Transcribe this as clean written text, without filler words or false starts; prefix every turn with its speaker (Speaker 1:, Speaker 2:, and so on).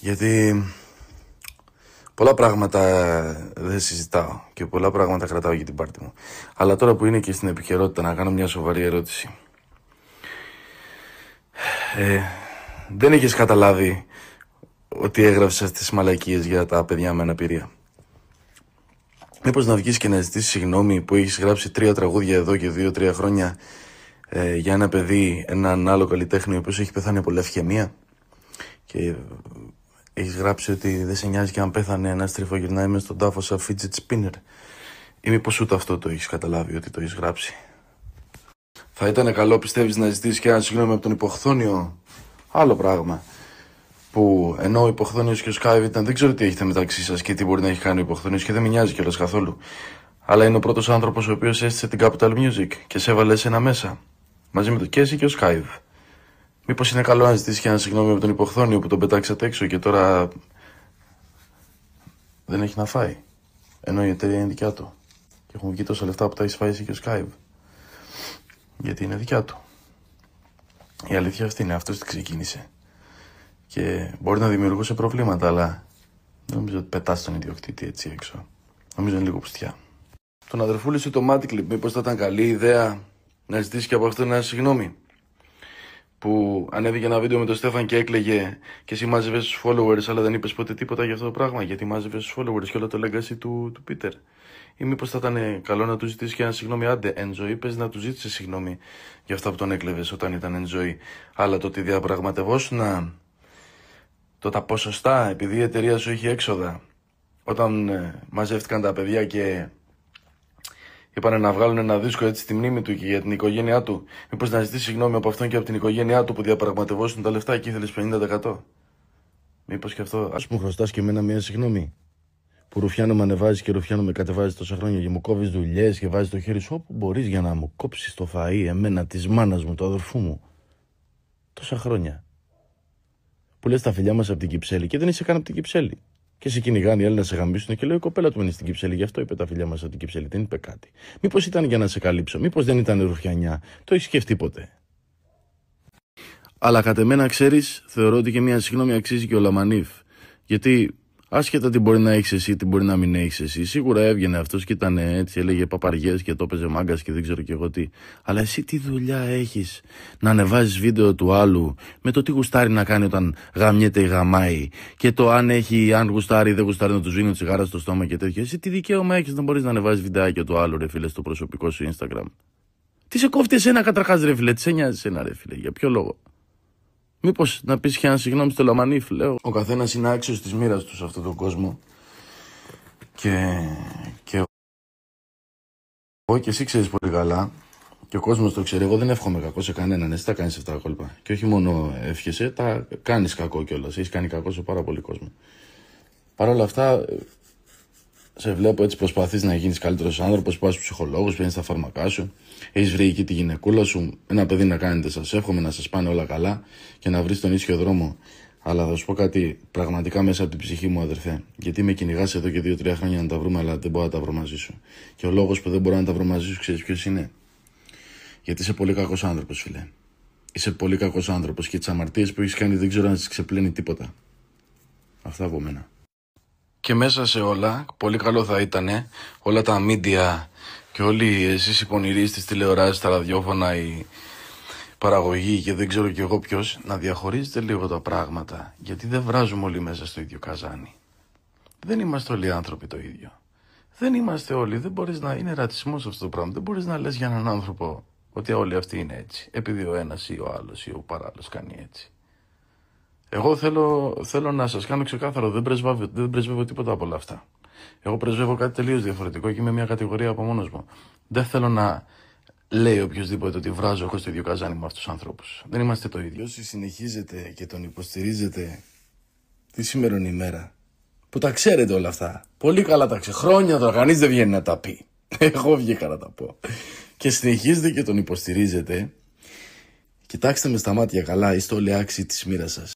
Speaker 1: Γιατί πολλά πράγματα δεν συζητάω και πολλά πράγματα κρατάω για την πάρτι μου. Αλλά τώρα που είναι και στην επικαιρότητα να κάνω μια σοβαρή ερώτηση. Δεν έχεις καταλάβει ότι έγραψες αυτές τις μαλακίες για τα παιδιά με αναπηρία? Μήπως να βγεις και να ζητήσεις συγγνώμη που έχεις γράψει 3 τραγούδια εδώ και 2-3 χρόνια για ένα παιδί, έναν άλλο καλλιτέχνη ο οποίος έχει πεθάνει από λευκαιμία και έχεις γράψει ότι δεν σε νοιάζει και αν πέθανε ένα στριφογυρνάει μες στον τάφο σαν fidget spinner? Ή μήπως ούτε αυτό το έχεις καταλάβει ότι το έχεις γράψει? Θα ήταν καλό, πιστεύεις, να ζητήσεις και ένα συγγνώμη από τον υποχθόνιο? Άλλο πράγμα. Που ενώ ο υποχθόνιος και ο Skype ήταν, δεν ξέρω τι έχετε μεταξύ σας και τι μπορεί να έχει κάνει ο υποχθόνιος και δεν με νοιάζει κιόλας καθόλου. Αλλά είναι ο πρώτος άνθρωπος ο οποίος έστησε την Capital Music και σε έβαλε εσένα μέσα. Μαζί με το και εσύ και ο Skype. Μήπως είναι καλό να ζητήσεις και ένα συγγνώμη από τον υποχθόνιο που τον πετάξατε έξω και τώρα δεν έχει να φάει? Ενώ η εταιρεία είναι δικιά του. Και έχουν βγει τόσα λεφτά που τα έχεις φάει εσύ και ο Skype. Γιατί είναι δικιά του. Η αλήθεια αυτή είναι, αυτός την ξεκίνησε. Και μπορεί να δημιουργούσε προβλήματα, αλλά δεν νομίζω ότι πετάς τον ιδιοκτήτη έτσι έξω. Νομίζω είναι λίγο πουστιά. Τον αδερφούλη σου το Maticlip, μήπως θα ήταν καλή ιδέα να ζητήσει και από αυτόν ένα συγγνώμη? Που ανέβηκε ένα βίντεο με τον Στέφαν και έκλαιγε και εσύ μάζευες τους followers, αλλά δεν είπες ποτέ τίποτα για αυτό το πράγμα, γιατί μάζευες τους followers και όλο το legacy του Peter. Ή μήπως θα ήταν καλό να του ζητήσεις και ένα συγγνώμη? Άντε, εν ζωή πες να του ζήτησες συγγνώμη για αυτά που τον έκλεβες όταν ήταν εν ζωή. Αλλά το ότι διαπραγματευόσουν τα ποσοστά επειδή η εταιρεία σου έχει έξοδα, όταν μαζεύτηκαν τα παιδιά και είπανε να βγάλουν ένα δίσκο έτσι στη μνήμη του και για την οικογένειά του, μήπως να ζητήσει συγγνώμη από αυτόν και από την οικογένειά του που διαπραγματευόσουν τα λεφτά και ήθελες 50%? Μήπως και αυτό? Ας μου χρωστάς και εμένα μια συγγνώμη? Που ρουφιάνο με ανεβάζεις και ρουφιάνο με κατεβάζεις τόσα χρόνια και μου κόβεις δουλειές και βάζεις το χέρι σου όπου μπορείς για να μου κόψεις το φαΐ εμένα, της μάνας μου, του αδερφού μου. Τόσα χρόνια. Που λες τα φιλιά μας από την Κυψέλη και δεν είσαι καν από την Κυψέλη. Και σε κυνηγάνε οι άλλοι να σε γαμίσουν και λέω η κοπέλα του μένει στην Κυψέλη, γι' αυτό είπε τα φιλιά μας από την Κυψέλη, δεν είπε κάτι. Μήπως ήταν για να σε καλύψω, μήπως δεν ήταν ρουφιανιά, το έχεις σκεφτεί ποτέ? Αλλά κατ' εμένα, ξέρεις, θεωρώ ότι και μια συγγνώμη αξίζει και ο Λαμανίφ. Γιατί άσχετα τι μπορεί να έχεις εσύ, τι μπορεί να μην έχεις εσύ, σίγουρα έβγαινε αυτός και ήταν έτσι, έλεγε παπαριές και το έπαιζε μάγκας και δεν ξέρω και εγώ τι. Αλλά εσύ τι δουλειά έχεις να ανεβάζεις βίντεο του άλλου με το τι γουστάρει να κάνει όταν γαμιέται ή γαμάει και το αν γουστάρει ή δεν γουστάρει να του σβήνει τσιγάρα στο στόμα και τέτοια? Εσύ τι δικαίωμα έχεις να μπορείς να ανεβάζεις βιντεάκια του άλλου, ρε φίλε, στο προσωπικό σου Instagram? Τι σε κόφτει εσένα καταρχάς, ρε φίλε, τι σε νοιάζει εσένα, ρε φίλε, για ποιο λόγο? Μήπως να πεις και ένα συγγνώμη στο Λαμανίφ, λέω. Ο καθένας είναι άξιος της μοίρας του σε αυτόν τον κόσμο. Και εγώ και εσύ ξέρεις πολύ καλά, και ο κόσμος το ξέρει, εγώ δεν εύχομαι κακό σε κανέναν. Εσύ τα κάνεις αυτά τα κόλπα. Και όχι μόνο εύχεσαι, τα κάνεις κακό κιόλας. Έχεις κάνει κακό σε πάρα πολύ κόσμο. Παρ' όλα αυτά, σε βλέπω έτσι, προσπαθείς να γίνεις καλύτερος άνθρωπος, πας στους ψυχολόγους, παίρνεις τα φάρμακά σου, έχεις βρει εκεί τη γυναικούλα σου, ένα παιδί να κάνετε, σας εύχομαι να σας πάνε όλα καλά και να βρεις τον ίσιο δρόμο. Αλλά θα σου πω κάτι πραγματικά μέσα από την ψυχή μου, αδερφέ. Γιατί με κυνηγάς εδώ και 2-3 χρόνια να τα βρούμε, αλλά δεν μπορώ να τα βρω μαζί σου. Και ο λόγος που δεν μπορώ να τα βρω μαζί σου, ξέρεις ποιος είναι? Γιατί είσαι πολύ κακός άνθρωπος, φίλε. Είσαι πολύ κακός άνθρωπος και τις αμαρτίες που έχεις κάνει δεν ξέρω αν τις ξεπλένει τίποτα. Αυτά από μένα. Και μέσα σε όλα, πολύ καλό θα ήταν όλα τα media και όλοι εσείς οι πονηροί στις τηλεοράσεις, τα ραδιόφωνα, η παραγωγή και δεν ξέρω κι εγώ ποιος, να διαχωρίζετε λίγο τα πράγματα. Γιατί δεν βράζουμε όλοι μέσα στο ίδιο καζάνι. Δεν είμαστε όλοι άνθρωποι το ίδιο. Δεν είμαστε όλοι. Δεν μπορείς να. Είναι ρατσισμός αυτό το πράγμα. Δεν μπορείς να λες για έναν άνθρωπο ότι όλοι αυτοί είναι έτσι. Επειδή ο ένας ή ο άλλος ή ο παράλληλος κάνει έτσι. Εγώ θέλω να σας κάνω ξεκάθαρο, δεν πρεσβεύω τίποτα από όλα αυτά. Εγώ πρεσβεύω κάτι τελείως διαφορετικό και είμαι μια κατηγορία από μόνος μου. Δεν θέλω να λέει οποιοδήποτε ότι βράζω εγώ στο ίδιο καζάνι με αυτούς τους ανθρώπους. Δεν είμαστε το ίδιο. Όσοι συνεχίζετε και τον υποστηρίζετε τη σήμερον ημέρα, που τα ξέρετε όλα αυτά, πολύ καλά τα ξέρετε, χρόνια τώρα, κανείς δεν βγαίνει να τα πει. Εγώ βγήκα να τα πω. Και συνεχίζετε και τον υποστηρίζετε, κοιτάξτε με στα μάτια καλά, είστε όλοι άξιοι της μοίρας σας.